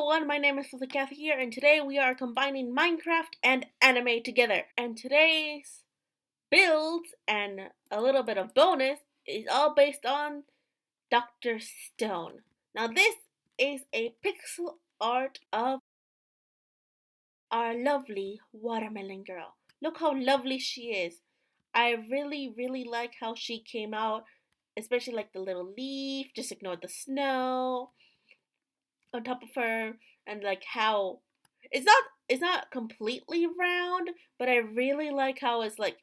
everyone, my name is Kathy here, and today we are combining Minecraft and anime together. And today's builds and a little bit of bonus is all based on Dr. Stone. Now this is a pixel art of our lovely watermelon girl. Look how lovely she is. I really like how she came out, especially like the little leaf, just ignore the snow on top of her, and like how it's not completely round, but I really like how it's like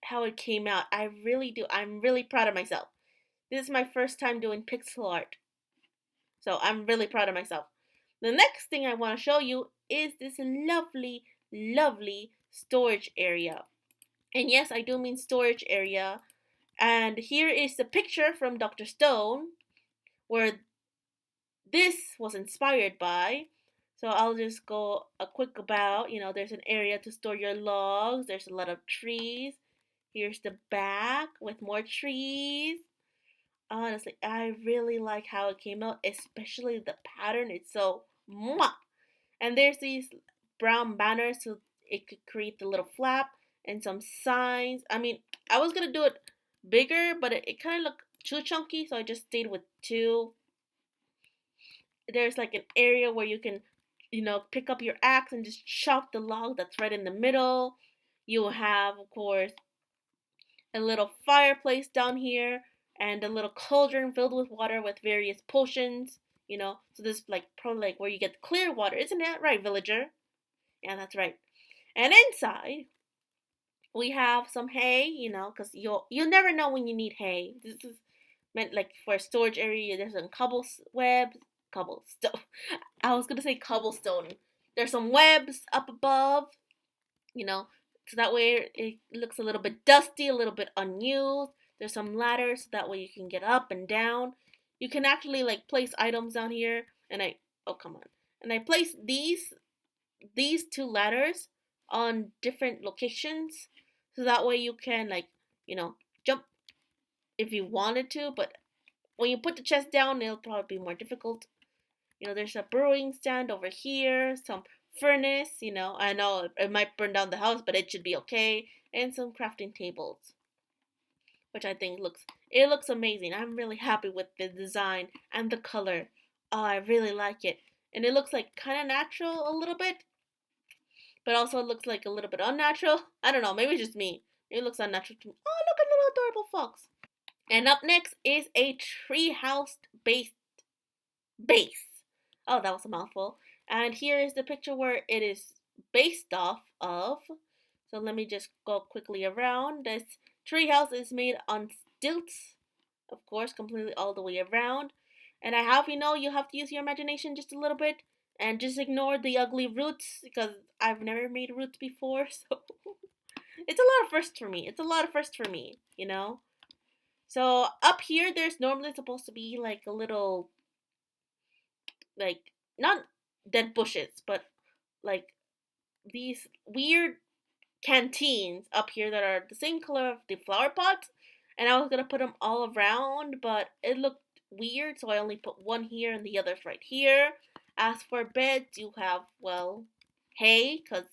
how it came out. I really do. I'm really proud of myself. This is my first time doing pixel art, so I'm really proud of myself. The next thing I want to show you is this lovely storage area. And yes, I do mean storage area. And here is the picture from Dr. Stone where this was inspired by. So I'll just go a quick about. There's an area to store your logs. There's a lot of trees. Here's the back with more trees. Honestly, I really like how it came out, especially the pattern. It's so mwah! And there's these brown banners so it could create the little flap and some signs. I mean, I was gonna do it bigger, but it kind of looked too chunky, so I just stayed with two. There's like an area where you can, pick up your axe and just chop the log that's right in the middle. You have, of course, a little fireplace down here and a little cauldron filled with water with various potions. So this is like probably like where you get clear water, isn't that right, villager? Yeah, that's right. And inside we have some hay, because you'll never know when you need hay. This is meant like for a storage area. There's some cobblestone. I was gonna say cobblestone. There's some webs up above, so that way it looks a little bit dusty, a little bit unused. There's some ladders so that way you can get up and down. You can actually like place items down here, and oh come on, and I placed these two ladders on different locations, so that way you can like jump if you wanted to, but when you put the chest down, it'll probably be more difficult. There's a brewing stand over here, some furnace, I know it might burn down the house, but it should be okay, and some crafting tables, which I think looks amazing. I'm really happy with the design and the color. Oh, I really like it. And it looks like kind of natural a little bit, but also it looks like a little bit unnatural. I don't know, maybe it's just me. Maybe it looks unnatural to me. Oh, look at the little adorable fox. And up next is a treehouse base. Oh, that was a mouthful. And here is the picture where it is based off of. So let me just go quickly around. This treehouse is made on stilts, of course, completely all the way around. And I have, you have to use your imagination just a little bit and just ignore the ugly roots because I've never made roots before. So it's a lot of firsts for me. So up here, there's normally supposed to be like a little, like, not dead bushes, but like these weird canteens up here that are the same color of the flower pots. And I was gonna put them all around, but it looked weird, so I only put one here and the others right here. As for beds, you have, well, hay, because,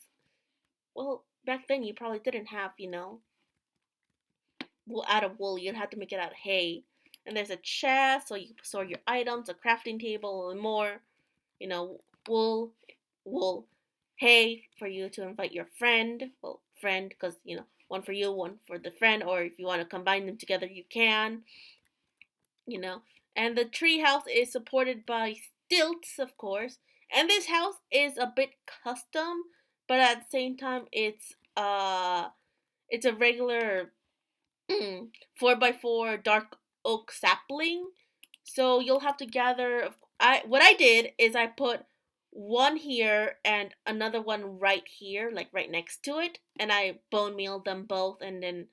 well, back then you probably didn't have, wool out of wool. You'd have to make it out of hay. And there's a chest, so you can store your items, a crafting table, and more. Wool, hay for you to invite your friend. Well, friend, because, one for you, one for the friend, or if you want to combine them together, you can. And the tree house is supported by stilts, of course. And this house is a bit custom, but at the same time, it's a regular 4x4 dark oak sapling. So you'll have to gather. What I did is I put one here and another one right here, like right next to it, and I bone mealed them both, and then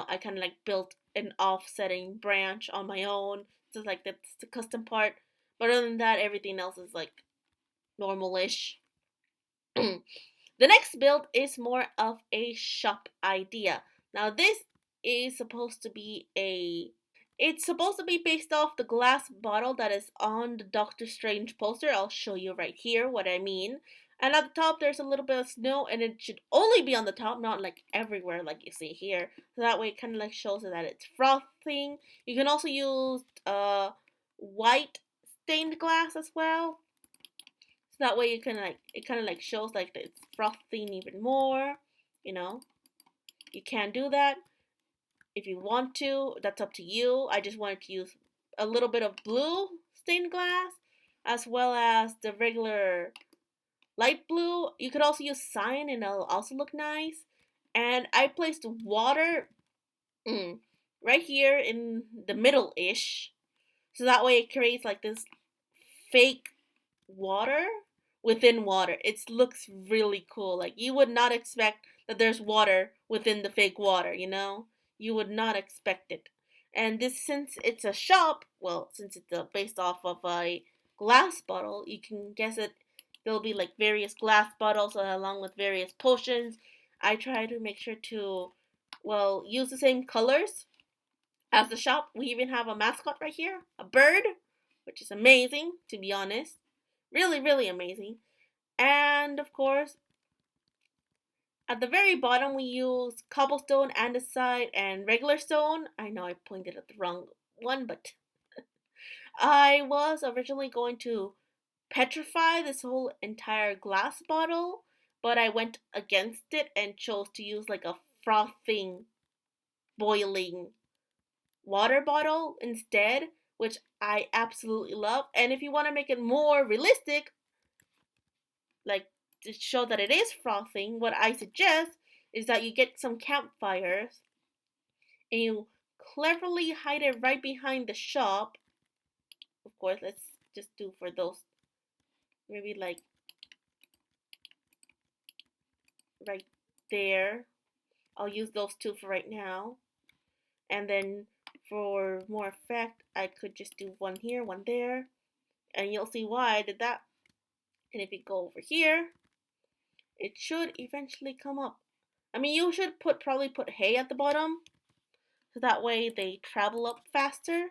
I kind of like built an offsetting branch on my own. So like that's the custom part. But other than that, everything else is like normal-ish. The next build is more of a shop idea. Now this is supposed to be It's supposed to be based off the glass bottle that is on the Doctor Strange poster. I'll show you right here what I mean. And at the top, there's a little bit of snow, and it should only be on the top, not like everywhere, like you see here. So that way, it kind of like shows that it's frothing. You can also use white stained glass as well. So that way, you can like it kind of like shows like that it's frothing even more. You know, you can do that if you want to. That's up to you. I just wanted to use a little bit of blue stained glass as well as the regular light blue. You could also use cyan and it'll also look nice. And I placed water right here in the middle ish. So that way it creates like this fake water within water. It looks really cool. Like you would not expect that there's water within the fake water, you know? You would not expect it. And this, since it's a shop, well, since it's based off of a glass bottle, you can guess it. There'll be like various glass bottles along with various potions. I try to make sure to, well, use the same colors as the shop. We even have a mascot right here, a bird, which is amazing, to be honest. Really, really amazing. And of course, at the very bottom, we use cobblestone, andesite, and regular stone. I know I pointed at the wrong one, but I was originally going to petrify this whole entire glass bottle, but I went against it and chose to use like a frothing, boiling water bottle instead, which I absolutely love. And if you want to make it more realistic, like to show that it is frothing, what I suggest is that you get some campfires and you cleverly hide it right behind the shop. Of course, let's just do for those, maybe like right there. I'll use those two for right now. And then for more effect, I could just do one here, one there. And you'll see why I did that. And if you go over here, it should eventually come up. I mean, you should probably put hay at the bottom, so that way they travel up faster.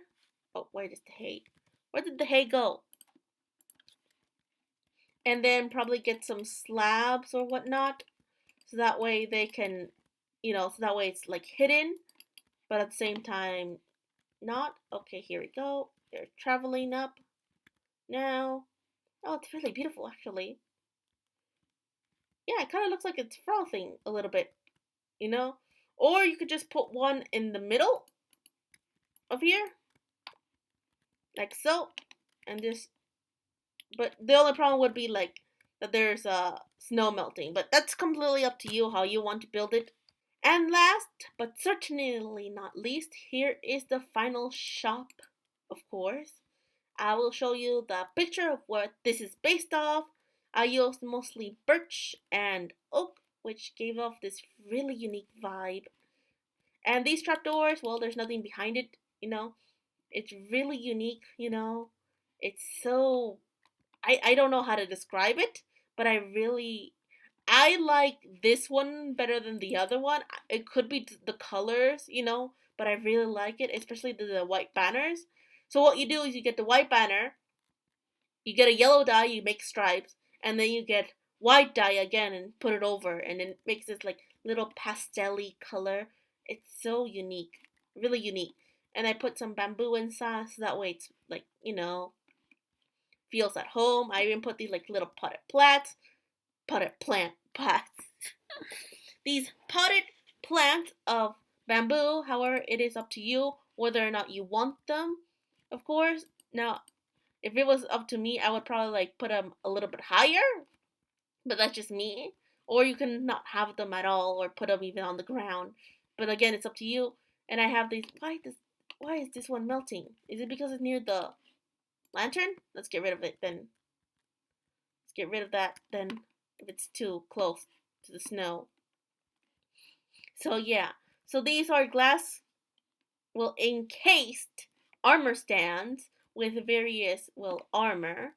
Oh, where is the hay? Where did the hay go? And then probably get some slabs or whatnot, so that way they can, so that way it's like hidden, but at the same time not. Okay, here we go. They're traveling up now. Oh, it's really beautiful actually. Yeah, it kind of looks like it's frothing a little bit, you know? Or you could just put one in the middle of here, like so, and just, but the only problem would be like that there's snow melting, but that's completely up to you how you want to build it. And last, but certainly not least, here is the final shop, of course. I will show you the picture of what this is based off. I used mostly birch and oak, which gave off this really unique vibe. And these trapdoors, well, there's nothing behind it, you know. It's really unique, you know. It's so, I don't know how to describe it, but I like this one better than the other one. It could be the colors, you know, but I really like it, especially the white banners. So what you do is you get the white banner, you get a yellow dye, you make stripes, and then you get white dye again and put it over, and it makes this like little pastel-y color. It's so unique, really unique. And I put some bamboo inside, so that way it's like, feels at home. I even put these like little potted plant pots. These potted plants of bamboo, however, it is up to you whether or not you want them, of course. Now, if it was up to me, I would probably like put them a little bit higher, but that's just me. Or you can not have them at all, or put them even on the ground. But again, it's up to you. And I have these. Why is this one melting? Is it because it's near the lantern? Let's get rid of it then. Let's get rid of that then. If it's too close to the snow. So yeah. So these are glass, well, encased armor stands with various, well, armor,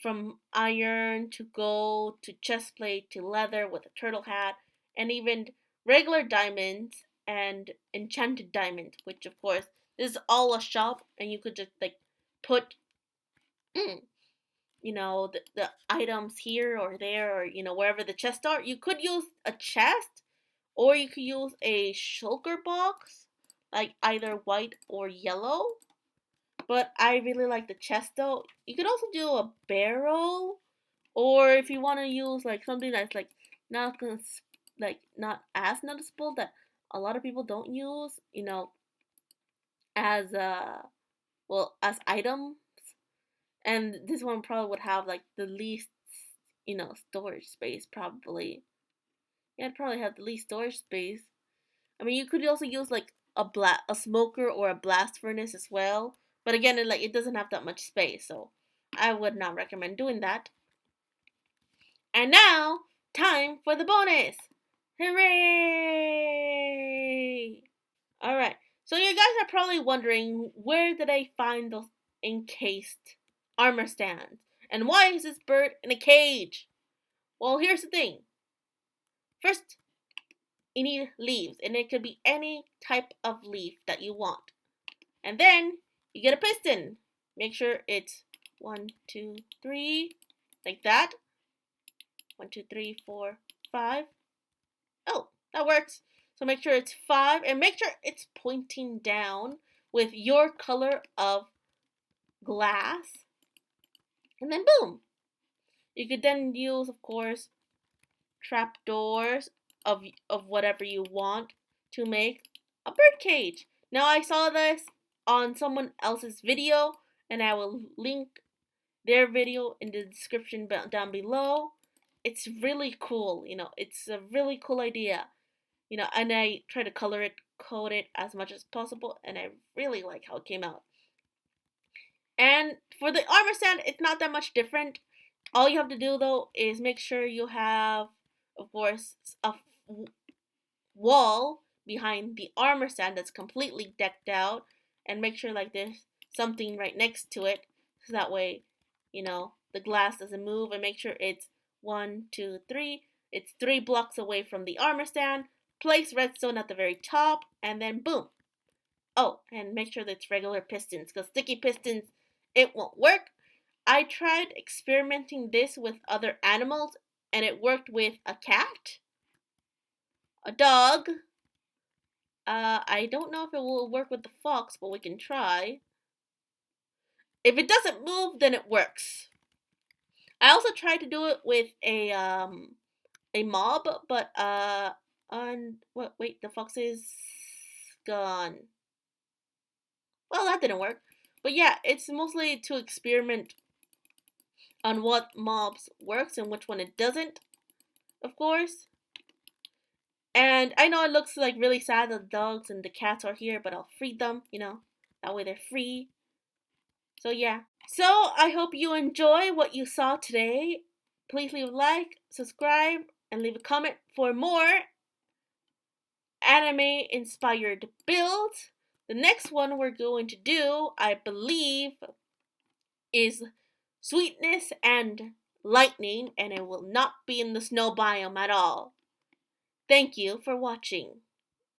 from iron to gold to chestplate to leather with a turtle hat, and even regular diamonds and enchanted diamonds, which of course This is all a shop, and you could just like put, the items here or there, or wherever the chests are. You could use a chest, or you could use a shulker box, like either white or yellow. But I really like the chest though. You could also do a barrel, or if you want to use like something that's like not gonna like not as noticeable, that a lot of people don't use, as as items. And this one probably would have like the least, storage space probably. Yeah, it'd probably have the least storage space. I mean, you could also use like a smoker or a blast furnace as well. But again, it doesn't have that much space, so I would not recommend doing that. And now, time for the bonus! Hooray! Alright, so you guys are probably wondering, where did I find those encased armor stands? And why is this bird in a cage? Well, here's the thing. First, you need leaves, and it could be any type of leaf that you want. And then, you get a piston. Make sure it's 1, 2, 3, like that. 1, 2, 3, 4, 5. Oh, that works. So make sure it's 5, and make sure it's pointing down with your color of glass. And then boom! You could then use, of course, trapdoors of whatever you want to make a bird cage. Now I saw this on someone else's video, and I will link their video in the description down below. It's really cool, it's a really cool idea. And I try to code it as much as possible, and I really like how it came out. And for the armor stand, it's not that much different. All you have to do though is make sure you have, of course, a wall behind the armor stand that's completely decked out, and make sure like there's something right next to it, so that way, the glass doesn't move. And make sure it's 1, 2, 3. It's 3 blocks away from the armor stand. Place redstone at the very top, and then boom. Oh, and make sure that it's regular pistons, because sticky pistons, it won't work. I tried experimenting this with other animals, and it worked with a cat, a dog. I don't know if it will work with the fox, but we can try. If it doesn't move, then it works. I also tried to do it with a mob, but wait, the fox is gone. Well, that didn't work. But yeah, it's mostly to experiment on what mobs works and which one it doesn't, of course. And I know it looks like really sad that the dogs and the cats are here, but I'll free them, that way they're free. So yeah. So I hope you enjoy what you saw today. Please leave a like, subscribe, and leave a comment for more anime inspired builds. The next one we're going to do, I believe, is Sweetness and Lightning, and it will not be in the snow biome at all. Thank you for watching.